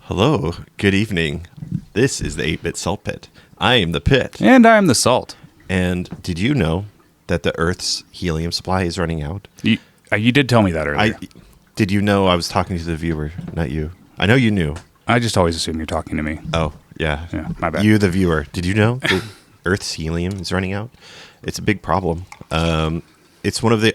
Hello, good evening. This is the 8-bit SaltPitt. I am the Pit. And I'm the Salt. And did you know that the Earth's helium supply is running out? You did tell me that earlier. Did you know I was talking to the viewer, not you? I know you knew. I just always assume you're talking to me. Oh, yeah. Yeah, my bad. You, the viewer. Did you know that Earth's helium is running out? It's a big problem. It's one of the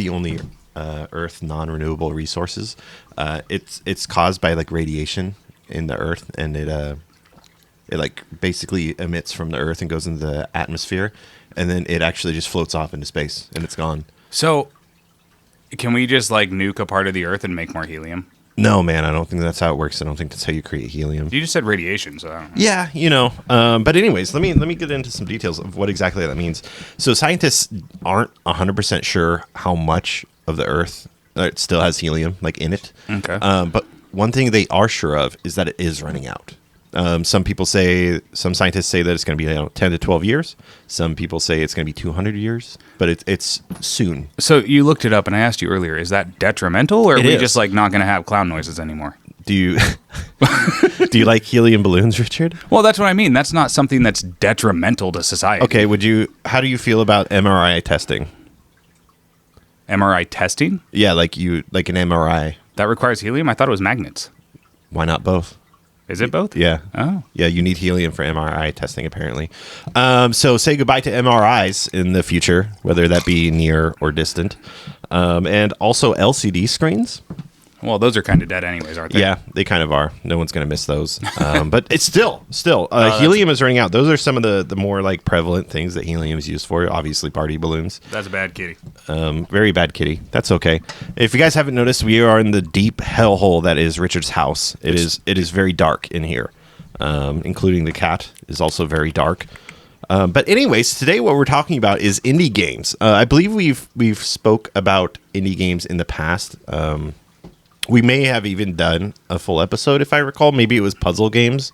only Earth non-renewable resources. It's caused by like radiation in the Earth, and it like basically emits from the Earth and goes into the atmosphere, and then it actually just floats off into space and it's gone. So, can we just like nuke a part of the Earth and make more helium? No, man, I don't think that's how it works. I don't think that's how you create helium. You just said radiation, so I don't know. Yeah, but anyways, let me get into some details of what exactly that means. So scientists aren't 100% sure how much of the Earth still has helium like in it. Okay. But one thing they are sure of is that it is running out. Some scientists say that it's going to be 10 to 12 years. Some people say it's going to be 200 years, but it's soon. So you looked it up, and I asked you earlier, is that detrimental, or are we just like not going to have clown noises anymore? Do you do you like helium balloons, Richard? Well, that's what I mean. That's not something that's detrimental to society. Okay, how do you feel about MRI testing? MRI testing? Yeah, like an MRI. That requires helium? I thought it was magnets. Why not both? Is it both? Yeah. Oh. Yeah, you need helium for MRI testing, apparently. So say goodbye to MRIs in the future, whether that be near or distant. And also LCD screens. Well, those are kind of dead anyways, aren't they? Yeah, they kind of are. No one's going to miss those. But it's still helium is running out. Those are some of the more like prevalent things that helium is used for. Obviously, party balloons. That's a bad kitty. Very bad kitty. That's okay. If you guys haven't noticed, we are in the deep hellhole that is Richard's house. It is very dark in here, including the cat is also very dark. But anyways, today what we're talking about is indie games. I believe we've spoke about indie games in the past. We may have even done a full episode, if I recall. Maybe it was puzzle games.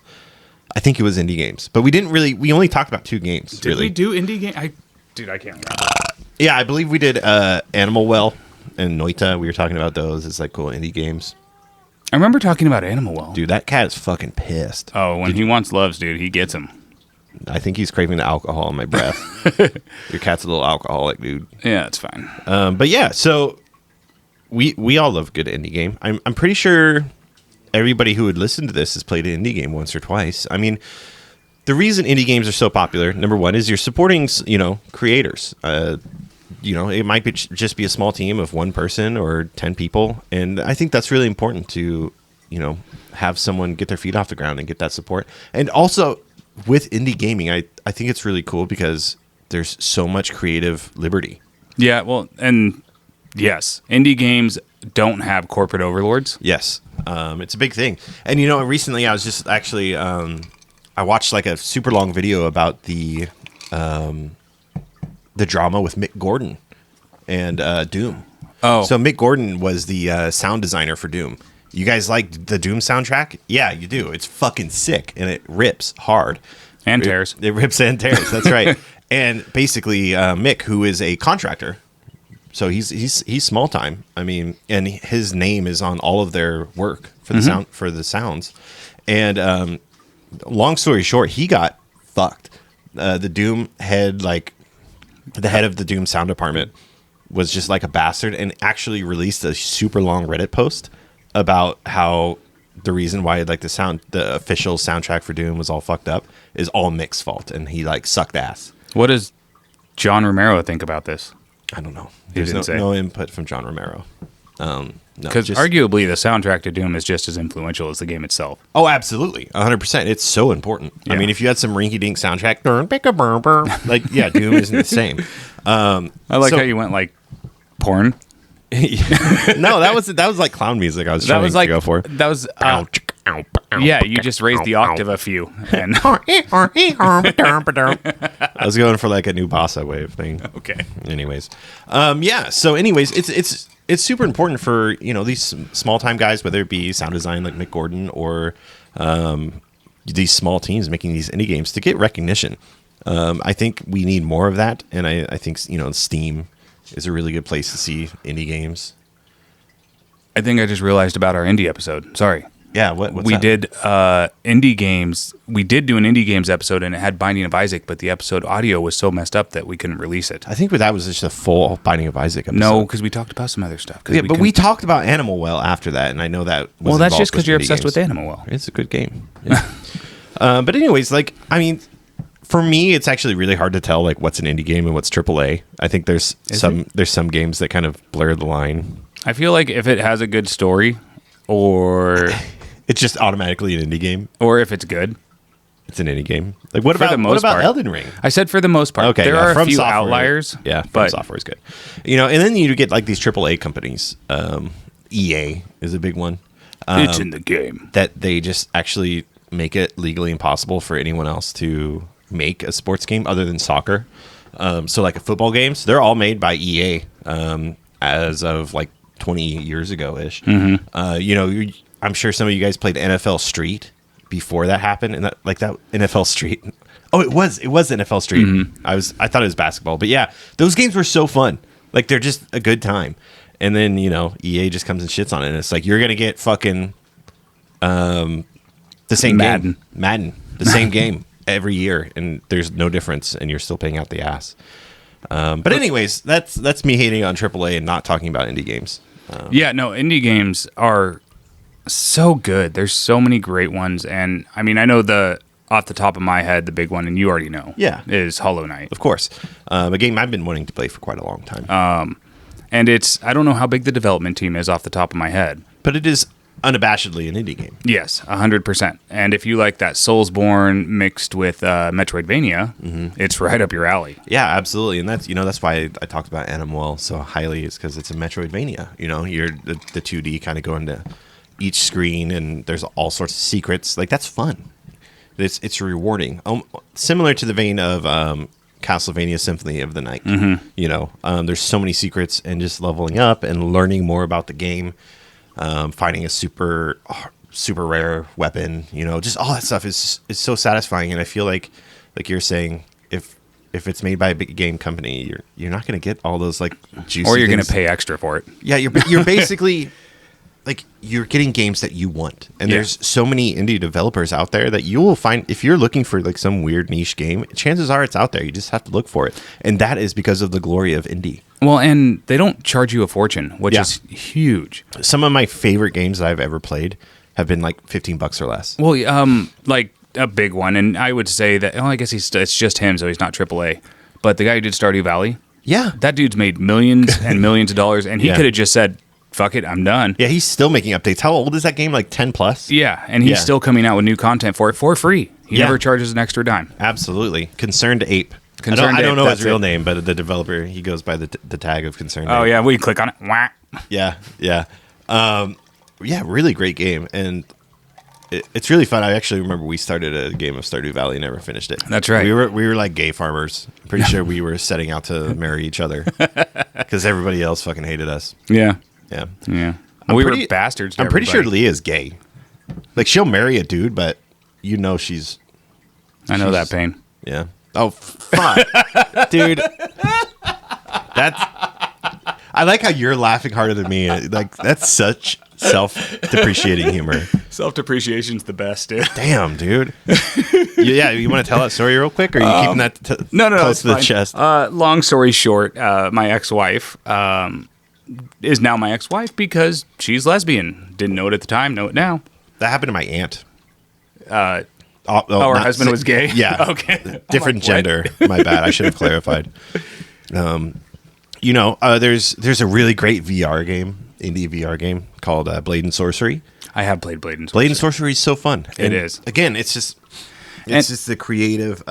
I think it was indie games. But we only talked about two games. Did we do indie game? I can't remember. Yeah, I believe we did Animal Well and Noita. We were talking about those as like cool indie games. I remember talking about Animal Well. Dude, that cat is fucking pissed. Oh, when he wants loves, dude, he gets them. I think he's craving the alcohol in my breath. Your cat's a little alcoholic, dude. Yeah, it's fine. But yeah, so... We all love good indie game. I'm pretty sure everybody who would listen to this has played an indie game once or twice. I mean, the reason indie games are so popular, number one, is you're supporting, creators. It might just be a small team of one person or 10 people. And I think that's really important to, have someone get their feet off the ground and get that support. And also with indie gaming, I think it's really cool because there's so much creative liberty. Yeah, well, and... yes, indie games don't have corporate overlords. Yes, it's a big thing. And recently I was just actually I watched like a super long video about the drama with Mick Gordon and Doom. Oh, so Mick Gordon was the sound designer for Doom. You guys like the Doom soundtrack? Yeah, you do. It's fucking sick and it rips hard and tears. It rips and tears. That's right. And basically, Mick, who is a contractor. So he's small time. I mean, and his name is on all of their work for the sounds. And long story short, he got fucked. The Doom head, like the head of the Doom sound department, was just like a bastard and actually released a super long Reddit post about how the reason why like the official soundtrack for Doom was all fucked up is all Mick's fault, and he like sucked ass. What does John Romero think about this? I don't know. There's no input from John Romero. Because arguably the soundtrack to Doom is just as influential as the game itself. Oh, absolutely. 100%. It's so important. Yeah. I mean, if you had some rinky-dink soundtrack, like, yeah, Doom isn't the same. I like how you went like porn. No, that was like clown music I was trying to go for. That was... yeah, you just raised the octave a few. And I was going for like a new bossa wave thing. Okay. Anyways. It's super important for, these small time guys, whether it be sound design like Mick Gordon or these small teams making these indie games, to get recognition. I think we need more of that. And I think, Steam is a really good place to see indie games. I think I just realized about our indie episode. Sorry. Yeah, what's we that? did indie games. We did do an indie games episode, and it had Binding of Isaac, but the episode audio was so messed up that we couldn't release it. I think that was just a full Binding of Isaac episode. No, because we talked about some other stuff. Yeah, but we talked about Animal Well after that, and I know that was Well, that's just because you're indie obsessed games. with Animal Well. It's a good game. Yeah. But anyways, like, I mean, for me, it's actually really hard to tell like what's an indie game and what's AAA. I think there's some games that kind of blur the line. I feel like if it has a good story, or It's just automatically an indie game. or if it's good. It's an indie game. Like what For about the most part. Elden Ring? I said for the most part. Okay, there yeah, are a From few Software, outliers. Yeah, From but Software is good. You know, and then you get like these AAA companies. EA is a big one. It's in the game. That they just actually make it legally impossible for anyone else to make a sports game other than soccer. So like football games, they're all made by EA as of like 20 years ago ish. Mm-hmm. You know, I'm sure some of you guys played NFL Street before that happened, and that NFL Street. Oh, it was NFL Street. Mm-hmm. I thought it was basketball, but yeah, those games were so fun. Like they're just a good time. And then you know EA just comes and shits on it. And it's like you're gonna get fucking the same Madden. game, Madden, the same game every year, and there's no difference, and you're still paying out the ass. But anyways, that's me hating on AAA and not talking about indie games. Yeah, no, indie games are so good. There's so many great ones, and I mean, I know off the top of my head, the big one, and you already know, is Hollow Knight. Of course, a game I've been wanting to play for quite a long time. And I don't know how big the development team is off the top of my head, but it is unabashedly an indie game. Yes, 100%. And if you like that Soulsborne mixed with Metroidvania, it's right up your alley. Yeah, absolutely. And that's why I talked about Animal so highly, is because it's a Metroidvania. You know, you're the 2D kind of going to each screen, and there's all sorts of secrets. Like that's fun. It's rewarding. Similar to the vein of Castlevania Symphony of the Night. You know, there's so many secrets, and just leveling up and learning more about the game. Finding a super rare weapon, you know, just all that stuff is so satisfying. And I feel like you're saying, if it's made by a big game company, you're not going to get all those like juicy or you're going things. to pay extra for it. Yeah, you're basically like you're getting games that you want, and there's so many indie developers out there that you will find. If you're looking for like some weird niche game, chances are it's out there. You just have to look for it, and that is because of the glory of indie. Well, and they don't charge you a fortune, which is huge. Some of my favorite games that I've ever played have been like $15 or less. Well, like a big one, and I would say that, I guess it's just him, so he's not AAA. But the guy who did Stardew Valley, that dude's made millions and millions of dollars, and he could have just said, fuck it, I'm done. Yeah, he's still making updates. How old is that game? Like 10 plus? Yeah, and he's still coming out with new content for it for free. He Yeah. never charges an extra dime. Absolutely. Concerned Ape. Concerned I don't Ape, know his that's real it. name, but the developer, he goes by the tag of Concerned Oh, Ape. yeah, we click on it. Wah. Yeah, yeah. Yeah, really great game. And it's really fun. I actually remember we started a game of Stardew Valley and never finished it. That's right. We were like gay farmers. I'm pretty sure we were setting out to marry each other because everybody else fucking hated us. Yeah. Yeah. Yeah. I'm We pretty- were bastards to I'm pretty sure everybody. Leah's gay. Like she'll marry a dude, but you know she's I know that pain. yeah. Oh fuck, dude. That's. I like how you're laughing harder than me. Like that's such self-depreciating humor. Self-depreciation's the best, dude. Damn, dude. Yeah, you want to tell that story real quick, or are you keeping that No, close it's to the fine. chest? Long story short, my ex-wife is now my ex-wife because she's lesbian. Didn't know it at the time, know it now. That happened to my aunt. Her not husband was gay? Yeah. Okay. Different What? gender. My bad. I should have clarified. You know, there's a really great VR game, indie VR game called Blade and Sorcery. I have played Blade and Sorcery. Blade and Sorcery is so fun. It is. Again, it's just the creative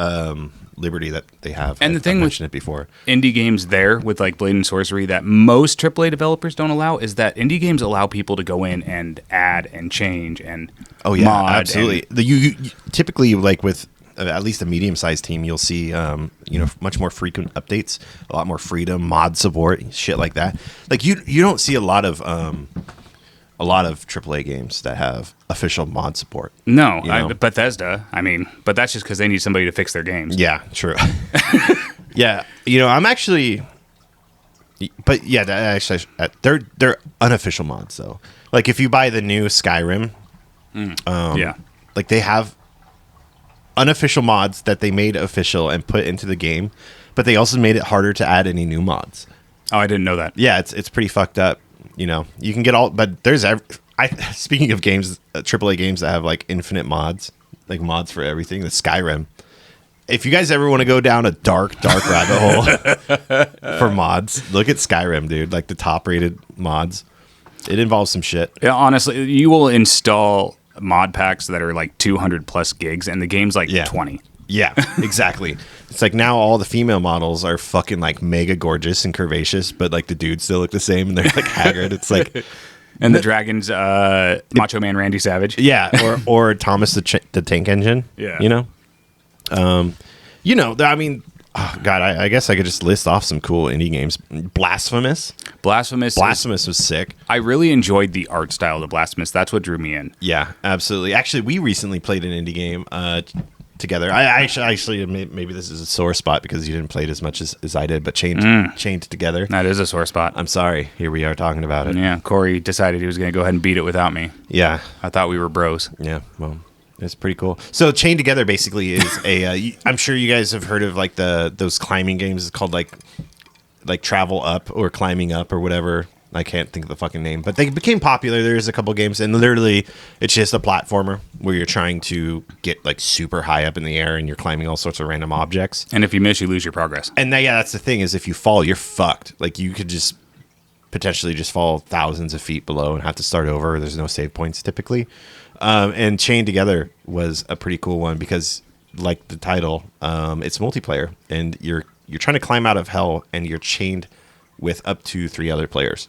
liberty that they have. And the thing I've with- mentioned it before. Indie games there with like Blade and Sorcery that most AAA developers don't allow is that indie games allow people to go in and add and change and Oh yeah, mod absolutely. You typically like with at least a medium-sized team, you'll see much more frequent updates, a lot more freedom, mod support, shit like that. Like you don't see a lot of AAA games that have official mod support. No, You know? Bethesda. I mean, but that's just because they need somebody to fix their games. Yeah, true. Yeah, I'm actually But yeah, actually, they're unofficial mods though. Like if you buy the new Skyrim, like they have unofficial mods that they made official and put into the game, but they also made it harder to add any new mods. Oh, I didn't know that. Yeah, it's pretty fucked up. You know, you can get all, but there's speaking of games, AAA games that have like infinite mods, like mods for everything. The Skyrim. If you guys ever want to go down a dark rabbit hole for mods, look at Skyrim, dude. Like the top rated mods. It involves some shit. Yeah, honestly, you will install mod packs that are like 200 plus gigs, and the game's like 20. Yeah, exactly. It's like now all the female models are fucking like mega gorgeous and curvaceous, but like the dudes still look the same and they're like haggard. It's like, and the dragon's Macho Man Randy Savage. Yeah, or Thomas the Tank Engine. Yeah, you know, I mean, oh God, I guess I could just list off some cool indie games. Blasphemous was sick. I really enjoyed the art style of the Blasphemous. That's what drew me in. Yeah, absolutely. Actually, we recently played an indie game together. I actually maybe this is a sore spot because you didn't play it as much as I did, but chained together. That is a sore spot. I'm sorry. Here we are talking about it. Yeah, Corey decided he was going to go ahead and beat it without me. Yeah, I thought we were bros. Yeah, well, it's pretty cool. So Chained Together basically is a. I'm sure you guys have heard of like those climbing games. It's called like Travel Up or Climbing Up or whatever. I can't think of the fucking name, but they became popular. There's a couple games, and literally, it's just a platformer where you're trying to get like super high up in the air, and you're climbing all sorts of random objects. And if you miss, you lose your progress. And that's the thing is, if you fall, you're fucked. Like you could just potentially just fall thousands of feet below and have to start over. There's no save points typically. And Chained Together was a pretty cool one because, like the title, it's multiplayer, and you're trying to climb out of hell, and you're chained with up to 3 other players.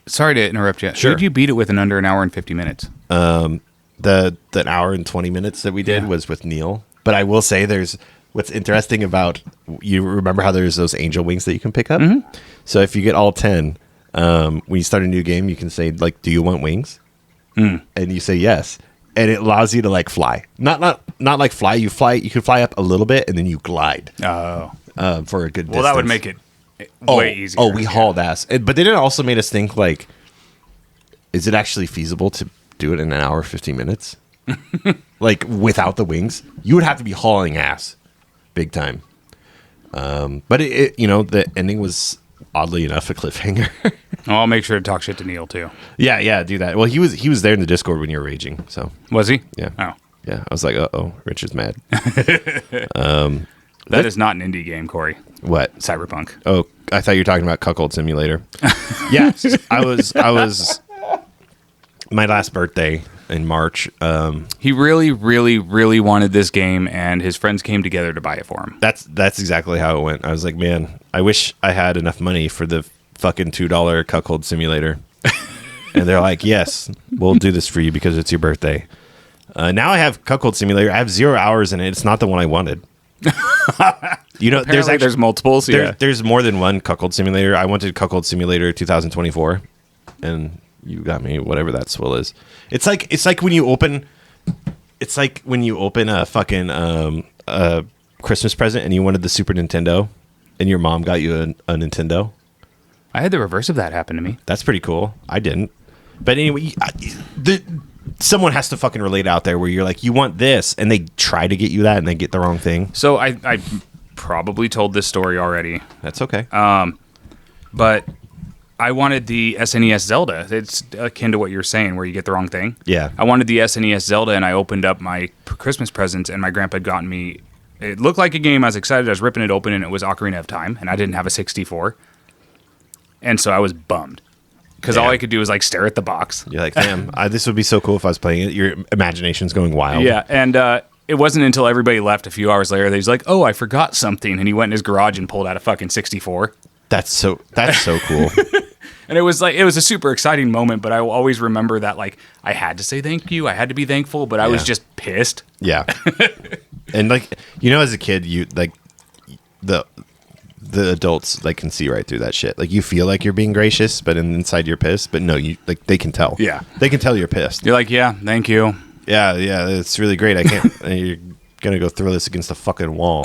Sorry to interrupt you. Sure. Who'd you beat it with in under an hour and 50 minutes? The hour and 20 minutes that we did was with Neil. But I will say what's interesting about, you remember how there's those angel wings that you can pick up? Mm-hmm. So if you get all 10, when you start a new game, you can say like, do you want wings? And you say yes. And it allows you to like fly. Not like fly. You can fly up a little bit and then you glide. Oh. For a good distance. Well, that would make it way easier. Oh, we hauled ass. But then it also made us think, like, is it actually feasible to do it in an hour, 50 minutes? Like, without the wings? You would have to be hauling ass. Big time. But, the ending was, oddly enough, a cliffhanger. I'll make sure to talk shit to Neil, too. Yeah, do that. Well, he was there in the Discord when you were raging, so. Was he? Yeah. Oh. Yeah, I was like, uh-oh, Rich is mad. That is not an indie game, Corey. What? Cyberpunk. Oh, I thought you were talking about Cuckold Simulator. Yeah, I was. My last birthday in March. He really, really, really wanted this game, and his friends came together to buy it for him. That's exactly how it went. I was like, man, I wish I had enough money for the fucking $2 Cuckold Simulator. And they're like, yes, we'll do this for you because it's your birthday. Now I have Cuckold Simulator. I have 0 hours in it. It's not the one I wanted. There's multiples. There's more than one Cuckold Simulator. I wanted Cuckold Simulator 2024, and you got me whatever that swill is. It's like when you open a fucking Christmas present and you wanted the Super Nintendo, and your mom got you a Nintendo. I had the reverse of that happen to me. That's pretty cool. I didn't, but anyway, someone has to fucking relate out there where you're like, you want this, and they try to get you that, and they get the wrong thing. So I probably told this story already. That's okay. But I wanted the SNES Zelda. It's akin to what you're saying, where you get the wrong thing. Yeah. I wanted the SNES Zelda, and I opened up my Christmas presents, and my grandpa had gotten me. It looked like a game. I was excited. I was ripping it open, and it was Ocarina of Time, and I didn't have a 64. And so I was bummed. Because all I could do was like stare at the box. You're like, damn, this would be so cool if I was playing it. Your imagination's going wild. Yeah, and it wasn't until everybody left a few hours later that he's like, oh, I forgot something. And he went in his garage and pulled out a fucking 64. That's so cool. And it was a super exciting moment, but I will always remember that, like, I had to say thank you. I had to be thankful, but I was just pissed. Yeah. And like, as a kid, you like the adults like can see right through that shit. Like you feel like you're being gracious, but inside you're pissed. But no, you like they can tell. Yeah, they can tell you're pissed. You're like, yeah, thank you. Yeah, it's really great. I can't. Gonna go throw this against the fucking wall.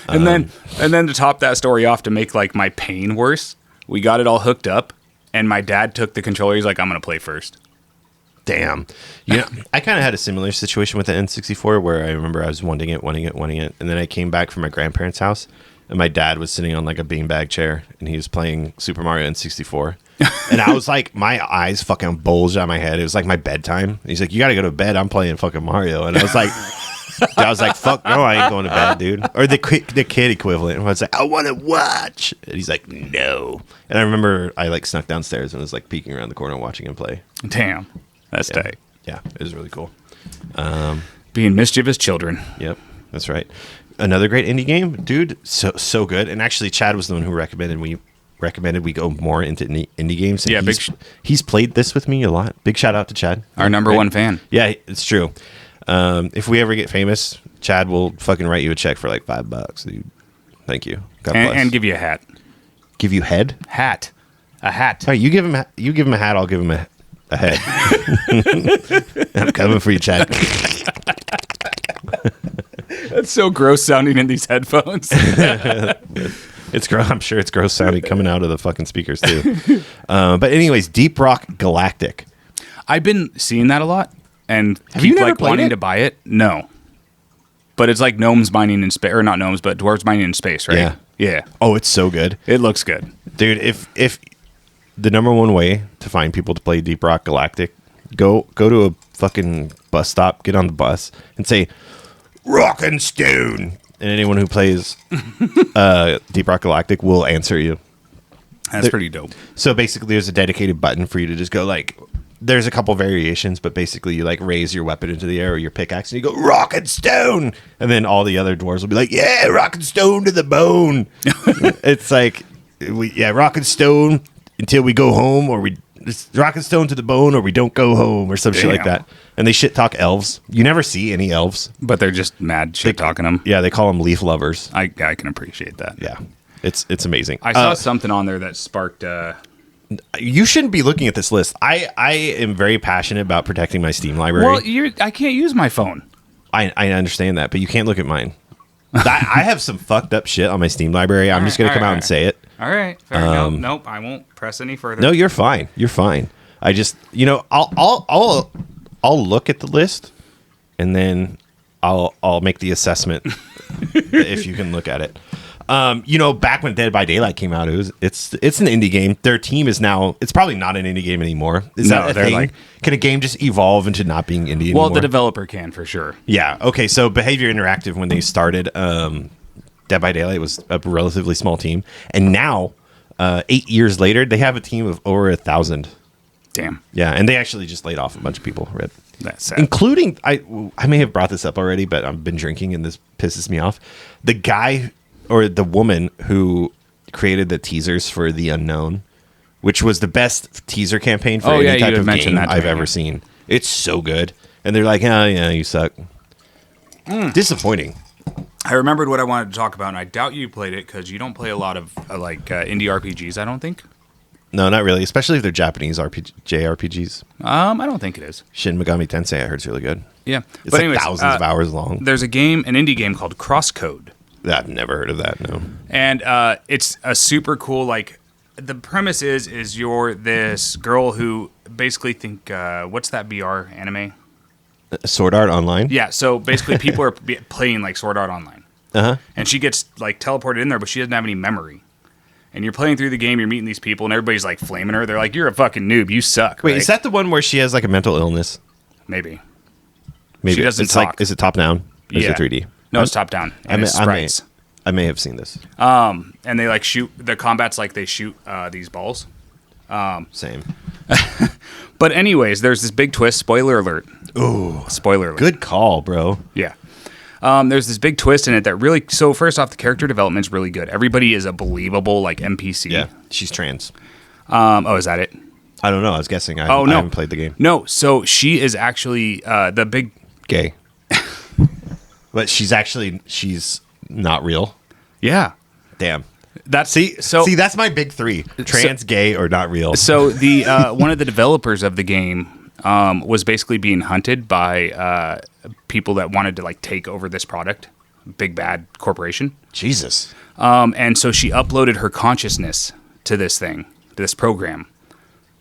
And then to top that story off, to make like my pain worse, we got it all hooked up, and my dad took the controller. He's like, I'm gonna play first. Damn. You know, I kind of had a similar situation with the N64 where I remember I was wanting it. And then I came back from my grandparents' house and my dad was sitting on like a beanbag chair and he was playing Super Mario N64. And I was like, my eyes fucking bulged out of my head. It was like my bedtime. He's like, you got to go to bed. I'm playing fucking Mario. And I was like, fuck no, I ain't going to bed, dude. Or the kid equivalent. And I was like, I want to watch. And he's like, no. And I remember I like snuck downstairs and was like peeking around the corner watching him play. Damn. That's tight. Yeah, it was really cool. Being mischievous children. Yep, that's right. Another great indie game, dude. So good. And actually, Chad was the one who recommended we go more into indie games. And yeah, he's played this with me a lot. Big shout out to Chad, our number one fan. Yeah, it's true. If we ever get famous, Chad will fucking write you a check for like $5, dude. Thank you. God bless. And give you a hat. Give you head? Hat. A hat. All right, you give him a hat. I'll give him a head. I'm coming for you, Chad. That's so gross sounding in these headphones. It's gross. I'm sure it's gross sounding coming out of the fucking speakers too. But anyways, Deep Rock Galactic. I've been seeing that a lot, and Have you never like played wanting it? to buy it. No, but it's like gnomes mining in space, or not gnomes, but dwarves mining in space, right? Yeah. Yeah. Oh, it's so good. It looks good, Dude, if the number one way to find people to play Deep Rock Galactic, go to a fucking bus stop, get on the bus, and say, Rock and Stone. And anyone who plays Deep Rock Galactic will answer you. That's pretty dope. So basically, there's a dedicated button for you to just go like, there's a couple variations, but basically you like raise your weapon into the air or your pickaxe and you go, Rock and Stone. And then all the other dwarves will be like, yeah, Rock and Stone to the bone. It's like, Rock and Stone until we go home, or it's Rock and Stone to the bone, or we don't go home, or some shit like that. And they shit talk elves. You never see any elves, but they're just mad shit talking them. Yeah, they call them leaf lovers. I can appreciate that. Yeah, it's amazing. I saw something on there that sparked. You shouldn't be looking at this list. I am very passionate about protecting my Steam library. Well, I can't use my phone. I understand that, but you can't look at mine. I have some fucked up shit on my Steam library. I'm just gonna come out and say it. All right. Fair enough. Nope. I won't press any further. No, you're fine. You're fine. I just, I'll look at the list, and then I'll make the assessment if you can look at it. Back when Dead by Daylight came out, it's an indie game. Their team is now, it's probably not an indie game anymore. Is that a thing? Can a game just evolve into not being indie anymore? Well, the developer can for sure. Yeah. Okay. So Behavior Interactive, when they started, Dead by Daylight was a relatively small team, and now 8 years later, they have a team of over 1,000. Damn. Yeah, and they actually just laid off a bunch of people. Right? That's sad. Including, I may have brought this up already, but I've been drinking and this pisses me off. The guy or the woman who created the teasers for The Unknown, which was the best teaser campaign for any type of game I've ever seen. It's so good. And they're like, oh, yeah, you suck. Disappointing. I remembered what I wanted to talk about, and I doubt you played it because you don't play a lot of indie RPGs, I don't think. No, not really, especially if they're Japanese JRPGs. I don't think it is. Shin Megami Tensei, I heard, is really good. Yeah. It's like anyways, thousands of hours long. There's an indie game called Crosscode. I've never heard of that, no. And it's a super cool, the premise is you're this girl who basically what's that BR anime? Sword Art Online? Yeah, so basically people are playing Sword Art Online. Uh-huh. And she gets teleported in there, but she doesn't have any memory. And you're playing through the game, you're meeting these people, and everybody's flaming her. They're like, you're a fucking noob, you suck. Wait, right? is that the one where she has a mental illness? Maybe. She doesn't talk. Is it top down? Or is it 3D? No, it's top down. And it's sprites. I may have seen this. And they shoot, the combat's they shoot these balls. Same. But anyways, there's this big twist. Spoiler alert. Ooh. Spoiler alert. Good call, bro. Yeah. There's this big twist in it that really... So first off, the character development's really good. Everybody is a believable NPC. Yeah. She's trans. Is that it? I don't know. I was guessing. I haven't played the game. No. So she is actually the big... Gay. But she's not real. Yeah. Damn. That's that's my big three: trans, gay, or not real. So the one of the developers of the game, was basically being hunted by people that wanted to like take over this product, big bad corporation. Jesus. And so she uploaded her consciousness to this thing, to this program,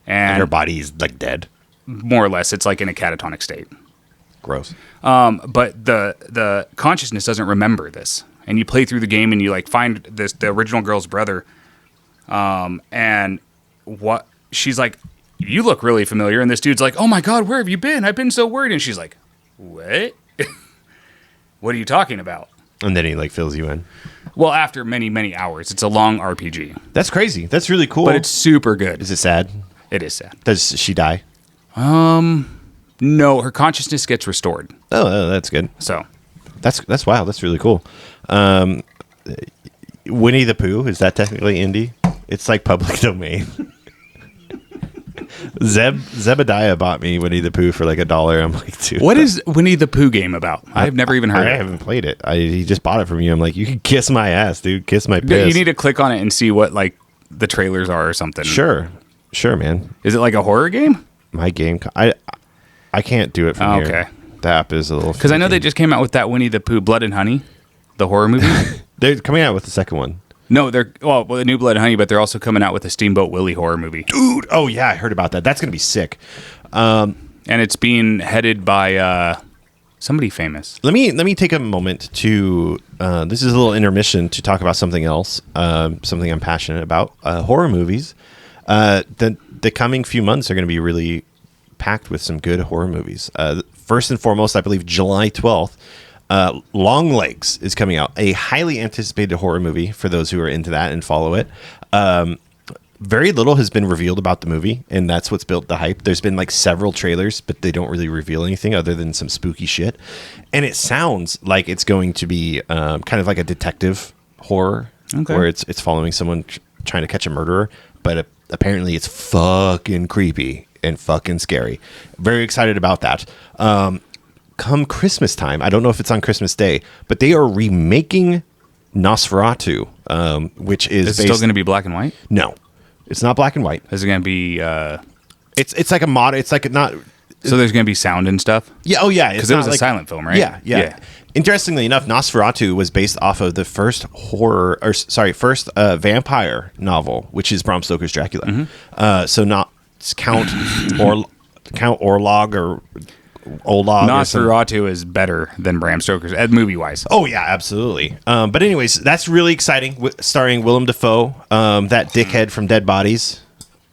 and her body's like dead, more or less. It's like in a catatonic state. Gross. But the consciousness doesn't remember this, and you play through the game and you like find the original girl's brother, and what she's like, you look really familiar, and this dude's like, oh my god, where have you been? I've been so worried, and she's like, what? What are you talking about? And then he like fills you in. Well, after many hours, it's a long RPG. That's crazy. That's really cool. But it's super good. Is it sad? It is sad. Does she die? No, her consciousness gets restored. Oh, that's good. So that's wild. That's really cool. Winnie the Pooh, is that technically indie? It's like public domain. Zebediah bought me Winnie the Pooh for like $1. I'm like, dude, what is Winnie the Pooh game about? I've never even heard of it. I haven't played it. He just bought it from you. I'm like, you can kiss my ass, dude. Kiss my piss. You need to click on it and see what like the trailers are or something. Sure, man. Is it like a horror game? My game. I can't do it from here. Okay. The app is a little. Because I know they just came out with that Winnie the Pooh Blood and Honey, the horror movie. They're coming out with the second one. No, the new Blood and Honey, but they're also coming out with a Steamboat Willie horror movie. Dude, oh yeah, I heard about that. That's gonna be sick. And it's being headed by somebody famous. Let me take a moment to. This is a little intermission to talk about something else. Something I'm passionate about. Horror movies. The coming few months are going to be really packed with some good horror movies. First and foremost, I believe July 12th. Long Legs is coming out, a highly anticipated horror movie for those who are into that and follow it. Very little has been revealed about the movie, and that's what's built the hype. There's been like several trailers, but they don't really reveal anything other than some spooky shit. And it sounds like it's going to be kind of like a detective horror, where it's following someone trying to catch a murderer, but apparently it's fucking creepy and fucking scary. Very excited about that. Come Christmas time, I don't know if it's on Christmas Day, but they are remaking Nosferatu, which is still going to be black and white? No, it's not black and white. Is it going to be? It's like a mod. It's like not. So there's going to be sound and stuff. Yeah. Oh yeah. Because it was a silent film, right? Yeah. Interestingly enough, Nosferatu was based off of the first vampire novel, which is Bram Stoker's Dracula. Mm-hmm. So not Count Orlog or Olog. Nosferatu is better than Bram Stoker's movie wise. Oh yeah, absolutely. But anyways, that's really exciting. Starring Willem Dafoe, that dickhead from Dead Bodies.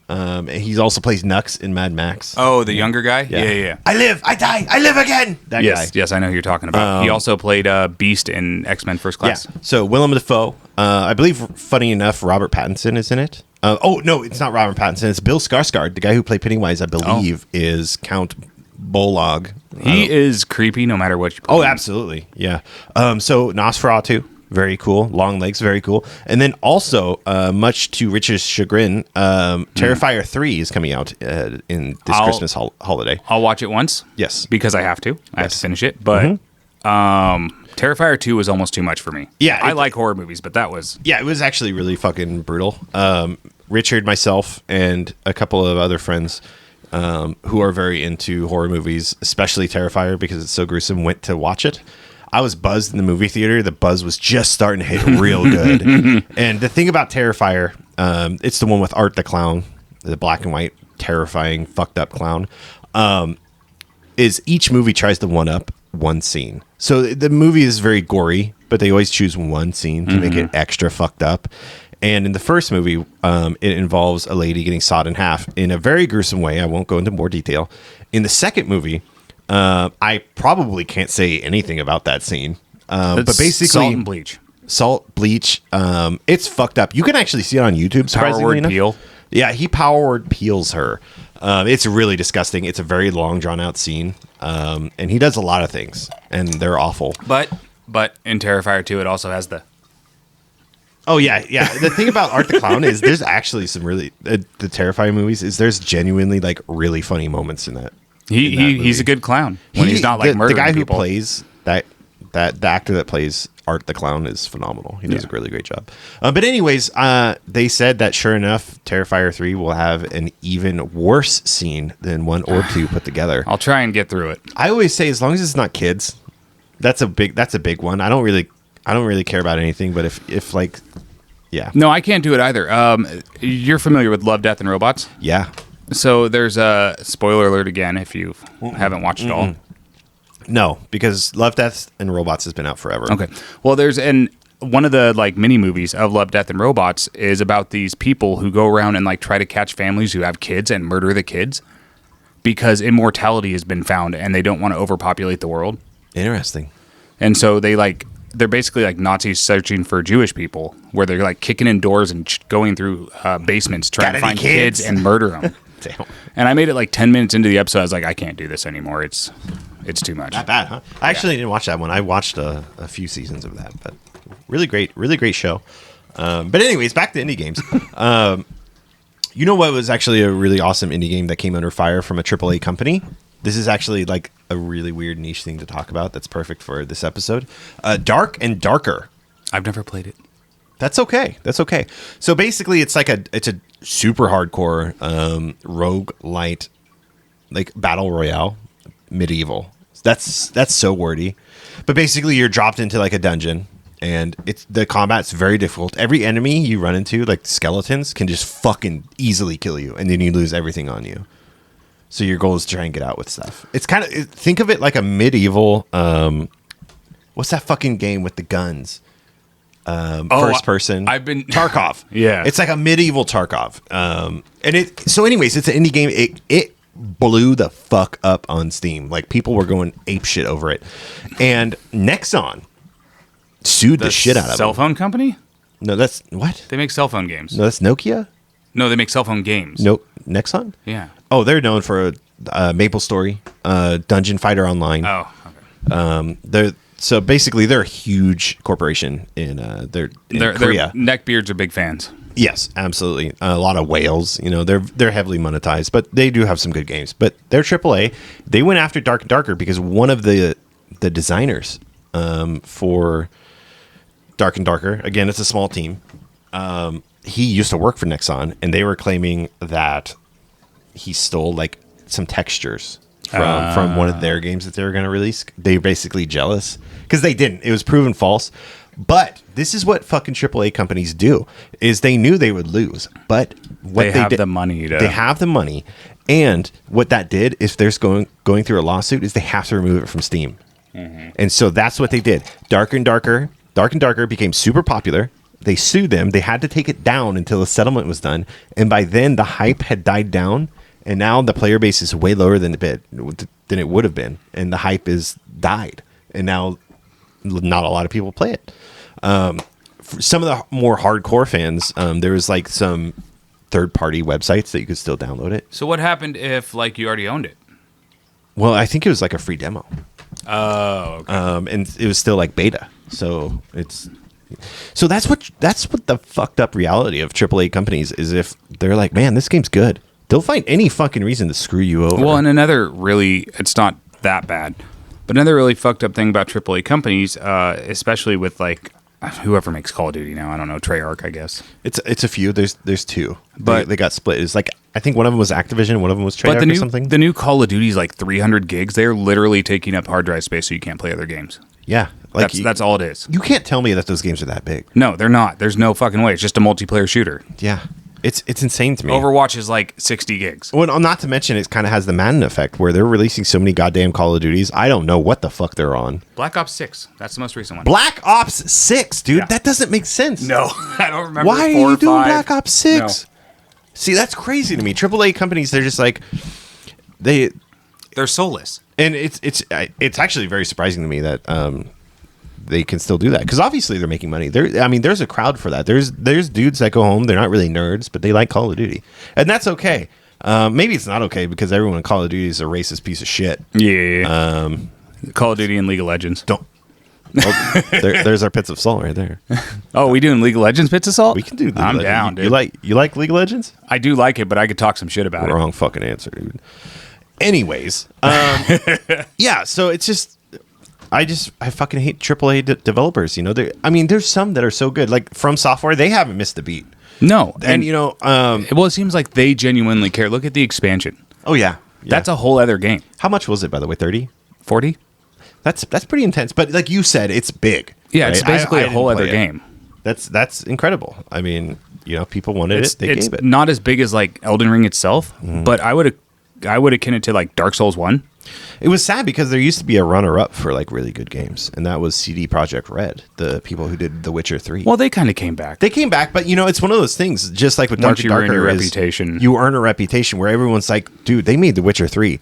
He also plays Nux in Mad Max. Oh, the younger guy? Yeah. I live, I die, I live again. That guy. Yes, I know who you're talking about. He also played Beast in X-Men First Class. Yeah. So Willem Dafoe. I believe, funny enough, Robert Pattinson is in it. No, it's not Robert Pattinson. It's Bill Skarsgård, the guy who played Pennywise. I believe is Count Bolog. He is creepy no matter what you play. Oh, absolutely. Yeah. So Nosferatu. Very cool. Long Legs, very cool. And then also, much to Rich's chagrin, Terrifier 3 is coming out in this Christmas holiday. I'll watch it once. Yes. Because I have to. I have to finish it. But Terrifier 2 was almost too much for me. Yeah. I like horror movies, but that was... Yeah, it was actually really fucking brutal. Richard, myself, and a couple of other friends who are very into horror movies, especially Terrifier because it's so gruesome, went to watch it. I was buzzed in the movie theater. The buzz was just starting to hit real good. And the thing about Terrifier, it's the one with Art the Clown, the black and white, terrifying, fucked up clown, is each movie tries to one-up one scene. So the movie is very gory, but they always choose one scene to make it extra fucked up. And in the first movie, it involves a lady getting sawed in half in a very gruesome way. I won't go into more detail. In the second movie... I probably can't say anything about that scene. But basically, salt and bleach. Salt, bleach. It's fucked up. You can actually see it on YouTube. Surprisingly enough. Peel. Yeah, he power word peels her. It's really disgusting. It's a very long, drawn out scene. And he does a lot of things, and they're awful. But in Terrifier 2, it also has the... Oh, yeah. The thing about Art the Clown is there's actually some really... the Terrifier movies is there's genuinely, like, really funny moments in that. He's a good clown when he's not like murdering the guy people. who plays the actor that plays Art the Clown is phenomenal. He does a really great job. But anyways, they said that sure enough, Terrifier 3 will have an even worse scene than 1 or 2 put together. I'll try and get through it. I always say, as long as it's not kids, that's a big one. I don't really care about anything, but if like, yeah. No, I can't do it either. You're familiar with Love, Death, and Robots? Yeah. So there's a spoiler alert again if you haven't watched it all. No, because Love, Death, and Robots has been out forever. Okay. Well, one of the like mini movies of Love, Death, and Robots is about these people who go around and like try to catch families who have kids and murder the kids because immortality has been found and they don't want to overpopulate the world. Interesting. And so they're basically like Nazis searching for Jewish people, where they're like kicking in doors and going through basements trying to find kids and murder them. Damn. And I made it like 10 minutes into the episode. I was like, I can't do this anymore. It's too much. Not bad, huh? I actually didn't watch that one. I watched a few seasons of that, but really great show. But anyways, back to indie games. You know what was actually a really awesome indie game that came under fire from a AAA company? This is actually like a really weird niche thing to talk about. That's perfect for this episode. Dark and Darker. I've never played it. That's okay. So basically, it's a super hardcore roguelite, like battle royale, medieval. That's so wordy, but basically you're dropped into like a dungeon, and the combat's very difficult. Every enemy you run into, like skeletons, can just fucking easily kill you, and then you lose everything on you. So your goal is to try and get out with stuff. It's kind of, think of it like a medieval. What's that fucking game with the guns? First person. I've been Tarkov. Yeah, it's like a medieval Tarkov. So anyways, it's an indie game. It blew the fuck up on Steam. Like people were going ape shit over it, and Nexon sued the shit out of cell phone company. No, that's what they make cell phone games. No, that's Nokia. No, they make cell phone games. No, Nexon. Yeah. Oh, they're known for Maple Story, Dungeon Fighter Online. Oh, okay. So basically, they're a huge corporation in Korea. Their neckbeards are big fans. Yes, absolutely. A lot of whales. You know, they're heavily monetized, but they do have some good games. But they're AAA. They went after Dark and Darker because one of the designers for Dark and Darker, again, it's a small team. He used to work for Nexon, and they were claiming that he stole like some textures from one of their games that they were going to release. They were basically jealous because they didn't. It was proven false. But this is what fucking AAA companies do: is they knew they would lose, but what they have the money. They have the money, and what that did, if there's going through a lawsuit, is they have to remove it from Steam, and so that's what they did. Dark and Darker became super popular. They sued them. They had to take it down until the settlement was done, and by then the hype had died down. And now the player base is way lower than it would have been, and the hype is died. And now, not a lot of people play it. For some of the more hardcore fans, there was like some third-party websites that you could still download it. So what happened if like you already owned it? Well, I think it was like a free demo. Oh, okay. And it was still like beta. So that's what the fucked up reality of AAA companies is. If they're like, man, this game's good, they'll find any fucking reason to screw you over. Well, and it's not that bad, but another really fucked up thing about AAA companies, especially with like whoever makes Call of Duty now, I don't know, Treyarch, I guess. It's a few. There's two, but they got split. It's like I think one of them was Activision, one of them was Treyarch or something. The new Call of Duty is like 300 gigs. They're literally taking up hard drive space, so you can't play other games. Yeah, like that's all it is. You can't tell me that those games are that big. No, they're not. There's no fucking way. It's just a multiplayer shooter. Yeah. It's insane to me. Overwatch is like 60 gigs. Well, not to mention it kind of has the Madden effect where they're releasing so many goddamn Call of Duties. I don't know what the fuck they're on. Black Ops 6. That's the most recent one. Black Ops 6, dude. Yeah. That doesn't make sense. No, I don't remember. Why are you doing Black Ops 6? No. See, that's crazy to me. AAA companies, they're just like they're soulless. And it's actually very surprising to me that they can still do that because obviously they're making money. There's a crowd for that. There's dudes that go home. They're not really nerds, but they like Call of Duty, and that's okay. Maybe it's not okay because everyone in Call of Duty is a racist piece of shit. Yeah. Call of Duty and League of Legends. There's our Pits of Salt right there. Oh, we doing League of Legends Pits of Salt? We can do. I'm down, dude. You like League of Legends? I do like it, but I could talk some shit about it. Wrong fucking answer, dude. Anyways, yeah. So it's just. I fucking hate AAA developers. You know, there's some that are so good. Like From Software, they haven't missed a beat. No, and you know, well, it seems like they genuinely care. Look at the expansion. Oh yeah. That's a whole other game. How much was it, by the way? 30? 40? That's pretty intense. But like you said, it's big. Yeah, right? it's basically a whole other game. That's incredible. I mean, you know, people wanted it. They gave it. It's not as big as like Elden Ring itself, but I would akin it to like Dark Souls 1. It was sad because there used to be a runner-up for like really good games, and that was CD Projekt Red, the people who did The Witcher 3. Well, they kind of came back. They came back, but you know, it's one of those things. Just like with Dark and Darker, earn your reputation. You earn a reputation where everyone's like, "Dude, they made The Witcher 3.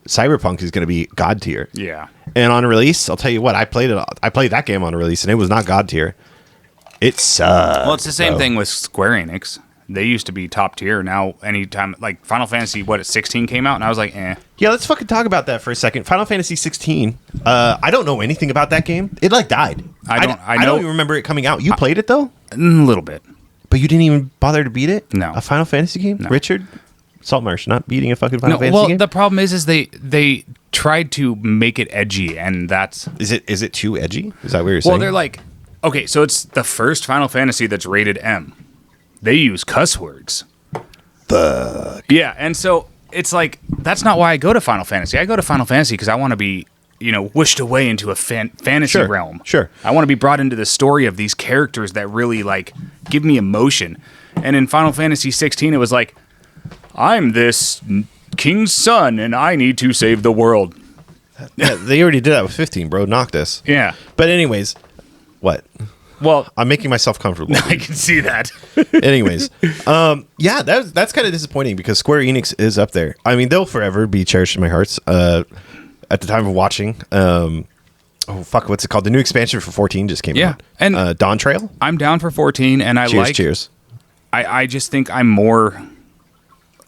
Cyberpunk is going to be god tier." Yeah. And on release, I'll tell you what, I played that game on release, and it was not god tier. It sucks. Well, it's the same thing with Square Enix. They used to be top tier. Now, anytime like Final Fantasy, 16 came out, and I was like, eh. Yeah, let's fucking talk about that for a second. Final Fantasy 16. I don't know anything about that game. It like died. I don't even remember it coming out. You played it though? A little bit. But you didn't even bother to beat it? No. A Final Fantasy game? No. Richard? Saltmarsh not beating a fucking Final Fantasy game? Well, the problem is they tried to make it edgy, and that's... Is it too edgy? Is that what you're saying? Well, they're like... Okay, so it's the first Final Fantasy that's rated M. They use cuss words. Fuck. Yeah, and so it's like, that's not why I go to Final Fantasy. I go to Final Fantasy because I want to be, you know, whooshed away into a fantasy realm. Sure. I want to be brought into the story of these characters that really, like, give me emotion. And in Final Fantasy 16, it was like, I'm this king's son, and I need to save the world. Yeah, they already did that with 15, bro. Noctis. Yeah. But anyways, what? Well, I'm making myself comfortable. I can see that. Anyways, yeah, that's kind of disappointing because Square Enix is up there. I mean, they'll forever be cherished in my hearts. At the time of watching, what's it called? The new expansion for 14 just came out. And Dawn Trail. I'm down for 14, and Cheers. I just think I'm more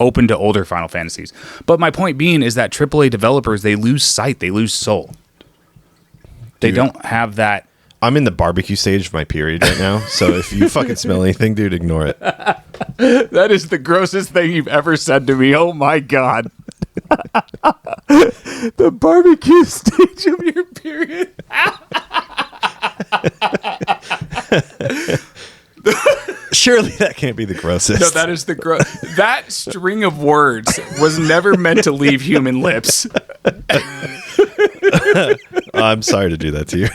open to older Final Fantasies. But my point being is that AAA developers, they lose sight, they lose soul. They don't have that. I'm in the barbecue stage of my period right now, so if you fucking smell anything, dude, ignore it. That is the grossest thing you've ever said to me. Oh my God. The barbecue stage of your period. Surely that can't be the grossest. No, that is the gross. That string of words was never meant to leave human lips. I'm sorry to do that to you.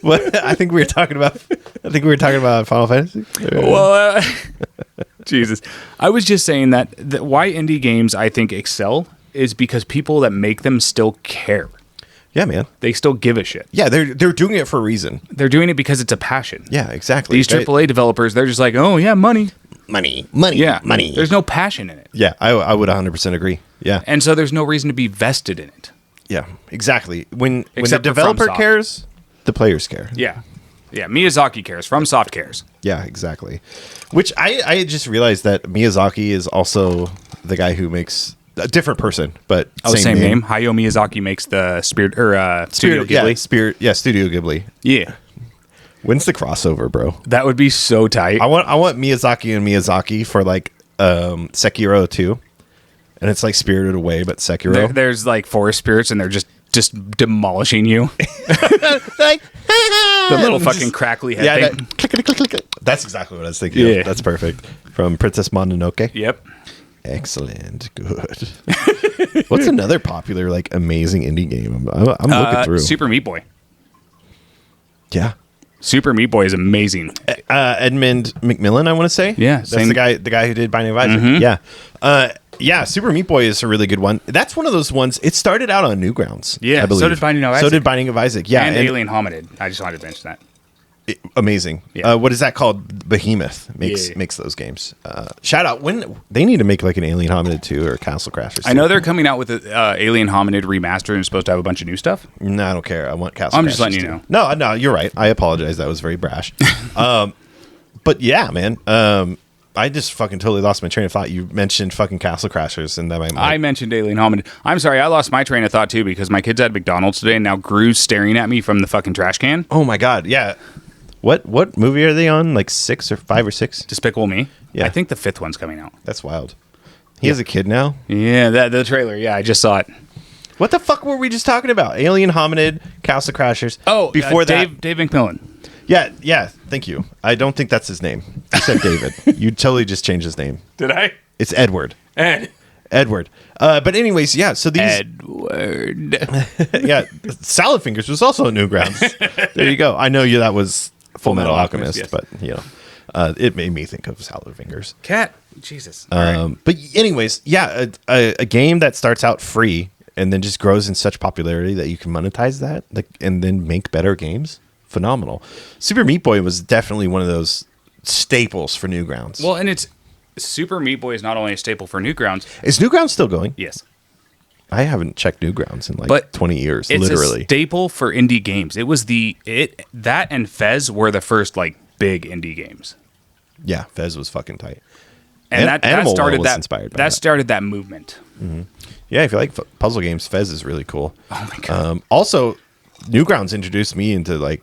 What? I think we were talking about Final Fantasy. Well, Jesus, I was just saying that why indie games I think excel is because people that make them still care. Yeah, man. They still give a shit. Yeah, they're doing it for a reason. They're doing it because it's a passion. Yeah, exactly. These AAA developers, they're just like, oh yeah, money. Yeah, money. There's no passion in it. Yeah, I would 100% agree. Yeah, and so there's no reason to be vested in it. Yeah, exactly. When the developer cares, the players care. Yeah. Miyazaki cares. FromSoft cares. Yeah, exactly. Which I just realized that Miyazaki is also the guy who makes a different person, but same name. Hayao Miyazaki makes the Studio Ghibli. Yeah, Studio Ghibli. Yeah. When's the crossover, bro? That would be so tight. I want Miyazaki and Miyazaki for like Sekiro 2. And it's like Spirited Away, but Sekiro. There's like forest spirits, and they're just demolishing you. Like the little fucking crackly head thing. Click. That's exactly what I was thinking of. That's perfect. From Princess Mononoke. Yep. Excellent. Good. What's another popular, like, amazing indie game? I'm looking through. Super Meat Boy. Yeah. Super Meat Boy is amazing. Edmund McMillan, I want to say. Yeah. That's the guy who did Binding of Isaac. Mm-hmm. Yeah. Yeah, Super Meat Boy is a really good one. That's one of those ones. It started out on Newgrounds. Yeah, I believe. So did Binding of Isaac. Yeah, and Alien Hominid. I just wanted to mention that. Amazing. Yeah. What is that called? Behemoth makes those games. Shout out. When they need to make like an Alien Hominid 2 or Castle Crashers. I know they're coming out with an Alien Hominid remaster and supposed to have a bunch of new stuff. No, I don't care. I want Castle Crashers. I'm just letting you know. No, you're right. I apologize. That was very brash. But yeah, man. I just fucking totally lost my train of thought. You mentioned fucking Castle Crashers, and then I mentioned Alien Hominid. I'm sorry, I lost my train of thought too because my kids had McDonald's today, and now Gru's staring at me from the fucking trash can. Oh my god, yeah. What movie are they on? Like 5 or 6? Despicable Me. Yeah, I think the 5th one's coming out. That's wild. He has a kid now. Yeah, the trailer. Yeah, I just saw it. What the fuck were we just talking about? Alien Hominid, Castle Crashers. Oh, before that, Dave McMillan. Yeah. Thank you. I don't think that's his name. You said David. You totally just changed his name. Did I? It's Edward. Edward. But anyways, yeah. So these Edward. yeah, Salad Fingers was also on Newgrounds. There you go. I know that was Full Metal Alchemist, yes. But it made me think of Salad Fingers. Cat. Jesus. But anyways, yeah, a game that starts out free and then just grows in such popularity that you can monetize that, and then make better games. Phenomenal. Super Meat Boy was definitely one of those staples for Newgrounds. Well, and it's Super Meat Boy is not only a staple for Newgrounds. Is Newgrounds still going? Yes. I haven't checked Newgrounds in 20 years, it's literally. A staple for indie games. It was that and Fez were the first big indie games. Yeah, Fez was fucking tight. And that started was inspired by that. Started that movement. Mm-hmm. Yeah, if you like puzzle games, Fez is really cool. Oh my god. Also, Newgrounds introduced me into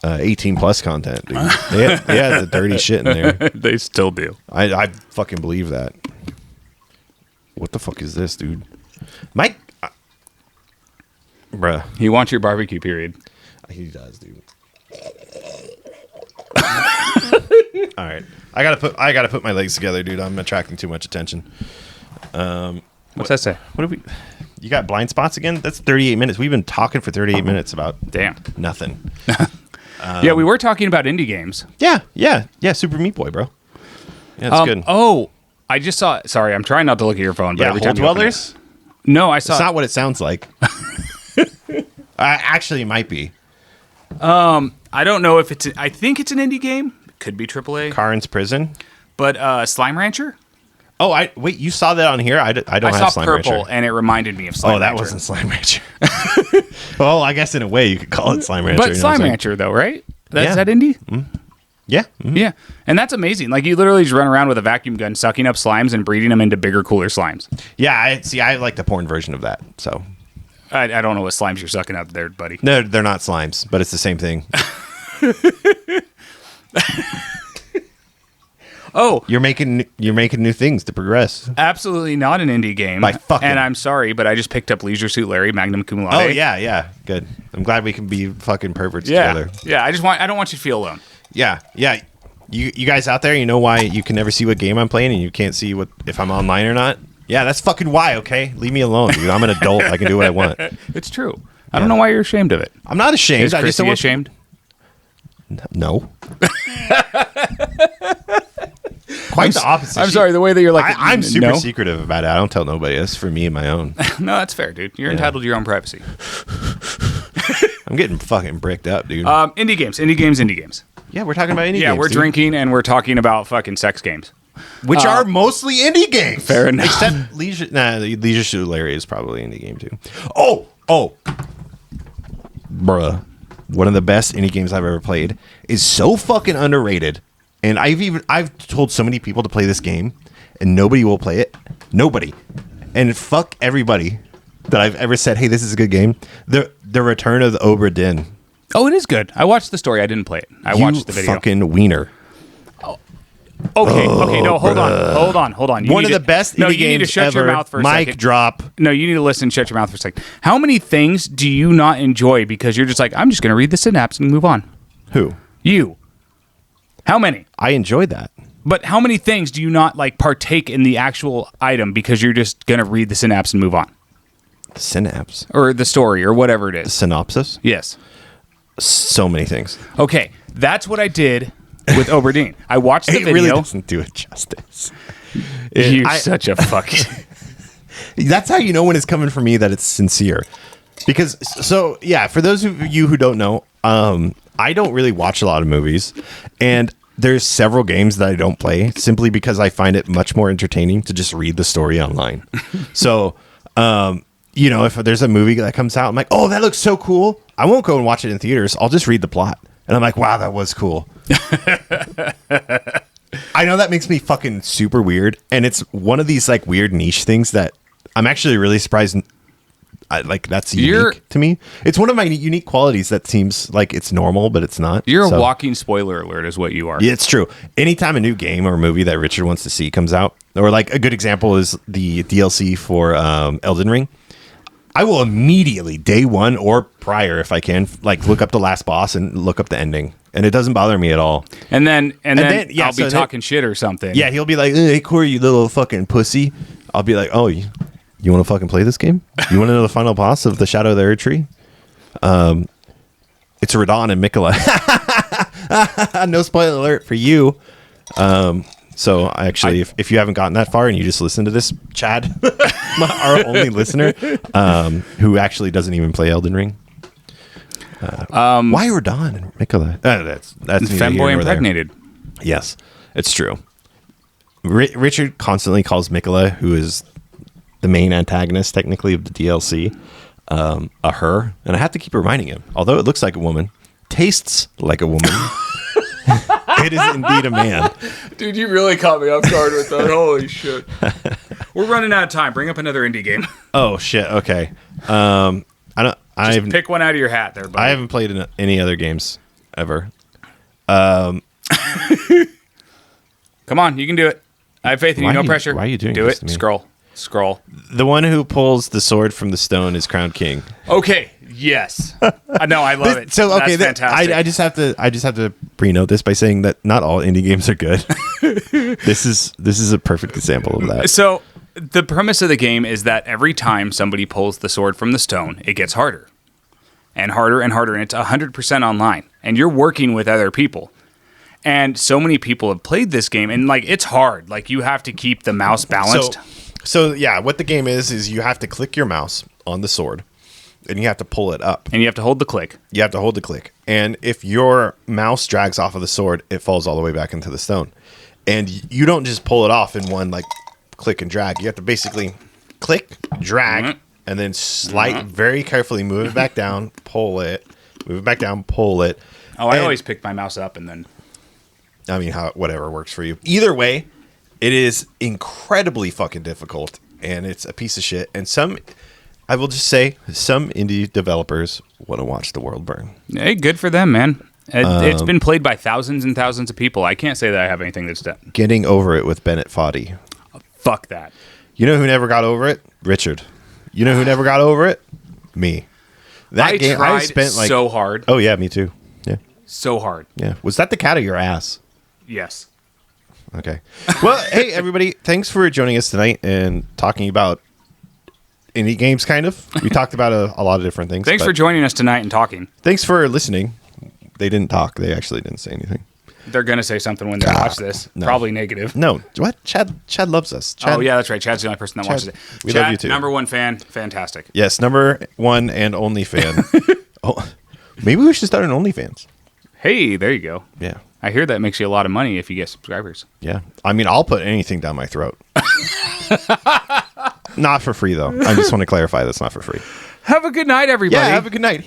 18 plus content, dude. They had the dirty shit in there. They still do. I fucking believe that. What the fuck is this, dude? Mike, bruh. He wants your barbecue period. He does, dude. All right, I gotta put my legs together, dude. I'm attracting too much attention. What's that say? What do we? You got blind spots again? That's 38 minutes. We've been talking for 38 minutes about nothing. Yeah, we were talking about indie games. Yeah. Super Meat Boy, bro. Yeah, that's good. Oh, I just saw. Sorry, I'm trying not to look at your phone. But every Hole time Dwellers. No, I saw. It's not what it sounds like. Actually, it might be. I don't know if it's. I think it's an indie game. Could be AAA. Karen's Prison. But Slime Rancher. Oh, wait. You saw that on here? I don't have Slime Rancher. I saw purple, and it reminded me of Slime Rancher. Oh, that wasn't Slime Rancher. Well, I guess in a way you could call it Slime Rancher. But Slime Rancher, though, right? Is that indie? Mm-hmm. Yeah. Mm-hmm. Yeah. And that's amazing. You literally just run around with a vacuum gun, sucking up slimes and breeding them into bigger, cooler slimes. Yeah, I like the porn version of that. So I don't know what slimes you're sucking up there, buddy. No, they're not slimes, but it's the same thing. Oh, you're making new things to progress. Absolutely not an indie game. And I'm sorry, but I just picked up Leisure Suit Larry, Magnum Cum Laude. Oh yeah, good. I'm glad we can be fucking perverts together. Yeah, I don't want you to feel alone. Yeah. You guys out there, you know why you can never see what game I'm playing and you can't see if I'm online or not? Yeah, that's fucking why. Okay, leave me alone, dude. I'm an adult. I can do what I want. It's true. I don't know why you're ashamed of it. I'm not ashamed. Is Chrissy ashamed? No. Quite the opposite. I'm sorry, the way that you're I'm super secretive about it. I don't tell nobody. That's for me and my own. No, that's fair, dude. You're entitled to your own privacy. I'm getting fucking bricked up, dude. Indie games. Yeah, we're talking about indie games. Yeah, we're drinking and we're talking about fucking sex games. Which are mostly indie games. Fair enough. Except Leisure Suit Larry is probably an indie game too. Oh. Bruh. One of the best indie games I've ever played is so fucking underrated. And I've told so many people to play this game and nobody will play it. Nobody. And fuck everybody that I've ever said, hey, this is a good game. The Return of the Obra Dinn. Oh, it is good. I watched the story. I didn't play it. I watched the video. Fucking wiener. Okay, no, hold on. One of the best indie games ever. You need to shut your mouth for a second. Mic drop. No, you need to listen and shut your mouth for a second. How many things do you not enjoy because you're just like, I'm just going to read the synapse and move on? Who? You. How many? I enjoyed that. But how many things do you not partake in the actual item because you're just going to read the synapse and move on? The synapse? Or the story or whatever it is. The synopsis? Yes. So many things. Okay, that's what I did with Obra Dinn. I watched the video. It really doesn't do it justice. You're such a fucking... That's how you know when it's coming from me that it's sincere. Because, for those of you who don't know, I don't really watch a lot of movies. And there's several games that I don't play simply because I find it much more entertaining to just read the story online. So, if there's a movie that comes out, I'm like, oh, that looks so cool. I won't go and watch it in theaters. I'll just read the plot. And I'm like, wow, that was cool. I know that makes me fucking super weird. And it's one of these weird niche things that I'm actually really surprised. That's unique to me. It's one of my unique qualities that seems like it's normal, but it's not. You're a walking spoiler alert is what you are. Yeah, it's true. Anytime a new game or movie that Richard wants to see comes out, or a good example is the DLC for Elden Ring. I will immediately, day one or prior, if I can, like look up the last boss and look up the ending, and it doesn't bother me at all. And then I'll be talking shit or something. Yeah, he'll be like, "Hey, Corey, you little fucking pussy." I'll be like, "Oh, you want to fucking play this game? You want to know the final boss of the Shadow of the Erd Tree? It's Radon and Mikola." No spoiler alert for you. So actually, if you haven't gotten that far and you just listen to this, Chad, our only listener, who actually doesn't even play Elden Ring. Why Radon and Mikola? That's femboy impregnated. Yes, it's true. Richard constantly calls Mikola, who is the main antagonist technically of the DLC, a her, and I have to keep reminding him. Although it looks like a woman, tastes like a woman. It is indeed a man. Dude, you really caught me off guard with that. Holy shit. We're running out of time. Bring up another indie game. Oh shit. Okay. Pick one out of your hat there, buddy. I haven't played any other games ever. Come on, you can do it. I have faith in you. No pressure. Why are you doing do this it? to me? Scroll. The one who pulls the sword from the stone is crowned king. Okay. Yes. No, I love it. So okay, that's fantastic. I just have to pre-note this by saying that not all indie games are good. This is a perfect example of that. So the premise of the game is that every time somebody pulls the sword from the stone, it gets harder and harder and harder, and it's 100% online, and you're working with other people. And so many people have played this game, and like it's hard. Like you have to keep the mouse balanced. So yeah, what the game is you have to click your mouse on the sword, and you have to pull it up. And you have to hold the click. You have to hold the click. And if your mouse drags off of the sword, it falls all the way back into the stone. And you don't just pull it off in one like click and drag. You have to basically click, drag, and then slide very carefully, move it back down, pull it, move it back down, pull it. Oh, I always pick my mouse up and then. I mean, whatever works for you. Either way, it is incredibly fucking difficult, and it's a piece of shit. And I will just say, some indie developers want to watch the world burn. Hey, good for them, man. It's been played by thousands and thousands of people. I can't say that I have anything that's done. Getting over it with Bennett Foddy. Fuck that. You know who never got over it? Richard. You know who never got over it? Me. I tried so hard. Oh, yeah, me too. Yeah. So hard. Yeah. Was that the cat or your ass? Yes. Okay. Well, hey, everybody. Thanks for joining us tonight and talking about indie games, kind of. We talked about a lot of different things. Thanks for joining us tonight and talking. Thanks for listening. They didn't talk. They actually didn't say anything. They're going to say something when they watch this. No. Probably negative. No. What? Chad loves us. Oh, yeah, that's right. Chad's the only person that watches it. We love you too. Number one fan. Fantastic. Yes, number one and only fan. Oh, maybe we should start an OnlyFans. Hey, there you go. Yeah. I hear that makes you a lot of money if you get subscribers. Yeah. I mean, I'll put anything down my throat. Not for free, though. I just want to clarify that's not for free. Have a good night, everybody. Yeah, have a good night.